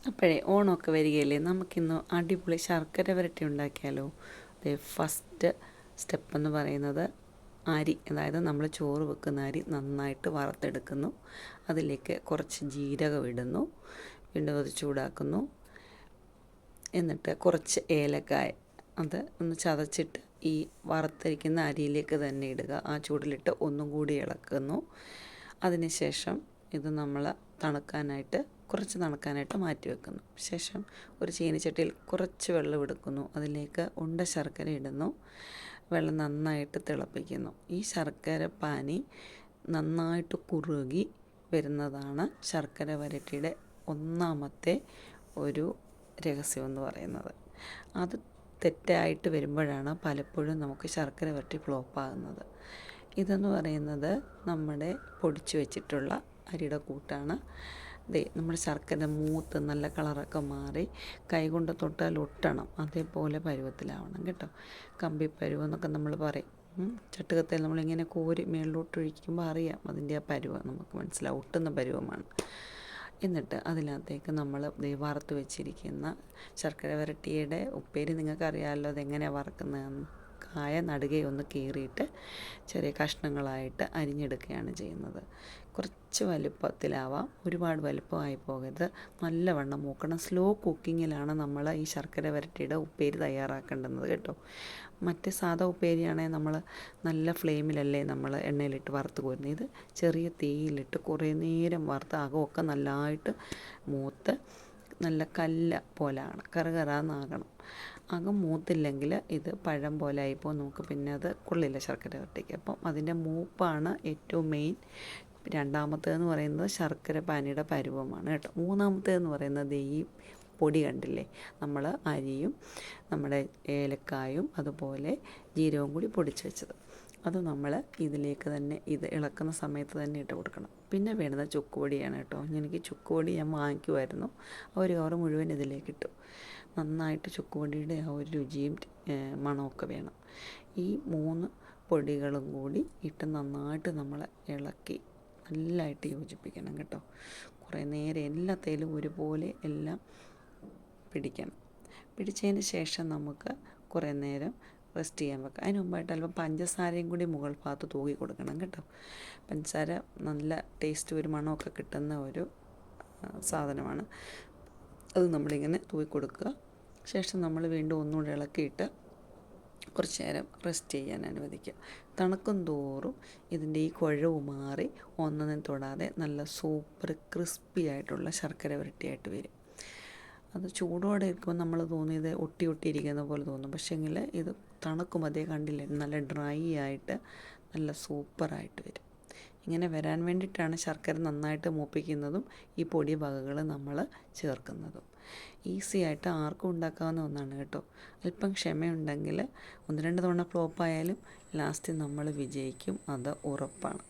അപ്പോഴേ ഓണമൊക്കെ വരികയല്ലേ, നമുക്കിന്ന് അടിപൊളി ശർക്കര വരട്ടി ഉണ്ടാക്കിയാലോ. ഫസ്റ്റ് സ്റ്റെപ്പ് എന്ന് പറയുന്നത് അരി, അതായത് നമ്മൾ ചോറ് വെക്കുന്ന അരി നന്നായിട്ട് വറുത്തെടുക്കുന്നു. അതിലേക്ക് കുറച്ച് ജീരകം ഇടുന്നു, വീണ്ടും അത് ചൂടാക്കുന്നു. എന്നിട്ട് കുറച്ച് ഏലക്കായ അത് ഒന്ന് ചതച്ചിട്ട് ഈ വറുത്തിരിക്കുന്ന അരിയിലേക്ക് തന്നെ ഇടുക. ആ ചൂടിലിട്ട് ഒന്നും കൂടി ഇളക്കുന്നു. അതിനുശേഷം ഇത് നമ്മൾ കുറച്ച് തണുക്കാനായിട്ട് മാറ്റി വെക്കുന്നു. ശേഷം ഒരു ചീനിച്ചട്ടിയിൽ കുറച്ച് വെള്ളം എടുക്കുന്നു. അതിലേക്ക് ഉണ്ട ശർക്കര ഇടുന്നു. വെള്ളം നന്നായിട്ട് തിളപ്പിക്കുന്നു. ഈ ശർക്കര പാനി നന്നായിട്ട് കുറുകി വരുന്നതാണ് ശർക്കര വരട്ടിയുടെ ഒന്നാമത്തെ ഒരു രഹസ്യമെന്ന് പറയുന്നത്. അത് തെറ്റായിട്ട് വരുമ്പോഴാണ് പലപ്പോഴും നമുക്ക് ശർക്കര വരട്ടി ഫ്ലോപ്പാകുന്നത്. ഇതെന്ന് പറയുന്നത് നമ്മുടെ പൊടിച്ചു വെച്ചിട്ടുള്ള അരിയുടെ കൂട്ടാണ്. നമ്മുടെ ശർക്കര മൂത്ത് നല്ല കളറൊക്കെ മാറി കൈകൊണ്ട് തൊട്ടാൽ ഒട്ടണം, അതേപോലെ പരുവത്തിലാവണം കേട്ടോ. കമ്പിപ്പരുവം എന്നൊക്കെ നമ്മൾ പറയും. ചട്ടുകത്തിൽ നമ്മളിങ്ങനെ കോരി മേളിലോട്ട് ഒഴിക്കുമ്പോൾ അറിയാം അതിൻ്റെ ആ പരുവം നമുക്ക് മനസ്സിലാവും, ഒട്ടുന്ന പരുവമാണ്. എന്നിട്ട് അതിനകത്തേക്ക് നമ്മൾ വറുത്ത് വെച്ചിരിക്കുന്ന ശർക്കര വരട്ടിയുടെ ഉപ്പേരി നിങ്ങൾക്കറിയാമല്ലോ അതെങ്ങനെയാണ് വറക്കുന്നതെന്ന്. കായ നടുകെ ഒന്ന് കീറിയിട്ട് ചെറിയ കഷ്ണങ്ങളായിട്ട് അരിഞ്ഞെടുക്കുകയാണ് ചെയ്യുന്നത്. കുറച്ച് വലുപ്പത്തിലാവാം, ഒരുപാട് വലുപ്പമായി പോകരുത്, നല്ലവണ്ണം മൂക്കണം. സ്ലോ കുക്കിങ്ങിലാണ് നമ്മൾ ഈ ശർക്കര വരട്ടിയുടെ ഉപ്പേരി തയ്യാറാക്കേണ്ടുന്നത് കേട്ടോ. മറ്റ് സാധാ ഉപ്പേരിയാണെങ്കിൽ നമ്മൾ നല്ല ഫ്ലെയിമിലല്ലേ നമ്മൾ എണ്ണയിലിട്ട് വറുത്ത് കോരുന്നത്. ഇത് ചെറിയ തീയിലിട്ട് കുറേ നേരം വറുത്ത് അകമൊക്കെ നല്ലതായിട്ട് മൂത്ത് നല്ല കല്ല പോലെയാണ്, കറുകറാന്നാകണം. അകം മൂത്തില്ലെങ്കിൽ ഇത് പഴം പോലെ ആയിപ്പോൾ നമുക്ക് പിന്നെ അത് കൊള്ളില്ല ശർക്കര വരട്ടിക്ക്. അപ്പം അതിൻ്റെ മൂപ്പാണ് ഏറ്റവും മെയിൻ. രണ്ടാമത്തേതെന്ന് പറയുന്നത് ശർക്കര പാനിയുടെ പരുവമാണ് കേട്ടോ. മൂന്നാമത്തേതെന്ന് പറയുന്നത് ഈ പൊടി കണ്ടില്ലേ, നമ്മൾ അരിയും നമ്മുടെ ഏലക്കായും അതുപോലെ ജീരകവും കൂടി പൊടിച്ച് വെച്ചത്, അത് നമ്മൾ ഇതിലേക്ക് തന്നെ ഇത് ഇളക്കുന്ന സമയത്ത് തന്നെ ഇട്ട് കൊടുക്കണം. പിന്നെ വേണ്ടത് ചുക്കുപൊടിയാണ് കേട്ടോ. എനിക്ക് ചുക്കുപൊടി ഞാൻ വാങ്ങിക്കുമായിരുന്നു, ഒരു കവർ മുഴുവൻ ഇതിലേക്ക് ഇട്ടു. നന്നായിട്ട് ചുക്കുപൊടിയുടെ ആ ഒരു രുചിയും മണമൊക്കെ വേണം. ഈ 3 പൊടികളും കൂടി ഇട്ട് നന്നായിട്ട് നമ്മൾ ഇളക്കി നല്ലതായിട്ട് യോജിപ്പിക്കണം കേട്ടോ. കുറേ നേരം എല്ലാത്തേലും ഒരുപോലെ എല്ലാം പിടിച്ചതിന് ശേഷം നമുക്ക് കുറേ നേരം റെസ്റ്റ് ചെയ്യാൻ വെക്കാം. അതിന് മുമ്പായിട്ട് അല്പം പഞ്ചസാരയും കൂടി മുകൾ ഭാഗത്ത് തൂകി കൊടുക്കണം കേട്ടോ. പഞ്ചസാര നല്ല ടേസ്റ്റ്, ഒരു മണമൊക്കെ കിട്ടുന്ന ഒരു സാധനമാണ്. അത് നമ്മളിങ്ങനെ തൂകി കൊടുക്കുക. ശേഷം നമ്മൾ വീണ്ടും ഒന്നുകൂടി ഇളക്കിയിട്ട് കുറച്ച് നേരം റെസ്റ്റ് ചെയ്യാൻ അനുവദിക്കുക. തണുക്കും തോറും ഇതിൻ്റെ ഈ കുഴവ് മാറി ഒന്നിനും തൊടാതെ നല്ല സൂപ്പർ ക്രിസ്പി ആയിട്ടുള്ള ശർക്കര വരട്ടിയായിട്ട് വരും. അത് ചൂടോടെ ഇരിക്കുമ്പോൾ നമ്മൾ തോന്നിയത് ഒട്ടിയിരിക്കുന്ന പോലെ തോന്നും. പക്ഷേങ്കിൽ ഇത് തണുക്കുമ്പോൾ അതേ കണ്ടില്ലേ, നല്ല ഡ്രൈ ആയിട്ട് നല്ല സൂപ്പറായിട്ട് വരും. ഇങ്ങനെ വരാൻ വേണ്ടിയിട്ടാണ് ശർക്കര നന്നായിട്ട് മൂപ്പിക്കുന്നതും ഈ പൊടി വകകൾ നമ്മൾ ചേർക്കുന്നതും. ഈസി ആയിട്ട് ആർക്കും ഉണ്ടാക്കാവുന്ന ഒന്നാണ് കേട്ടോ. അല്പം ക്ഷമയുണ്ടെങ്കിൽ 1-2 തവണ ഫ്ലോപ്പായാലും ലാസ്റ്റ് നമ്മൾ വിജയിക്കും, അത് ഉറപ്പാണ്.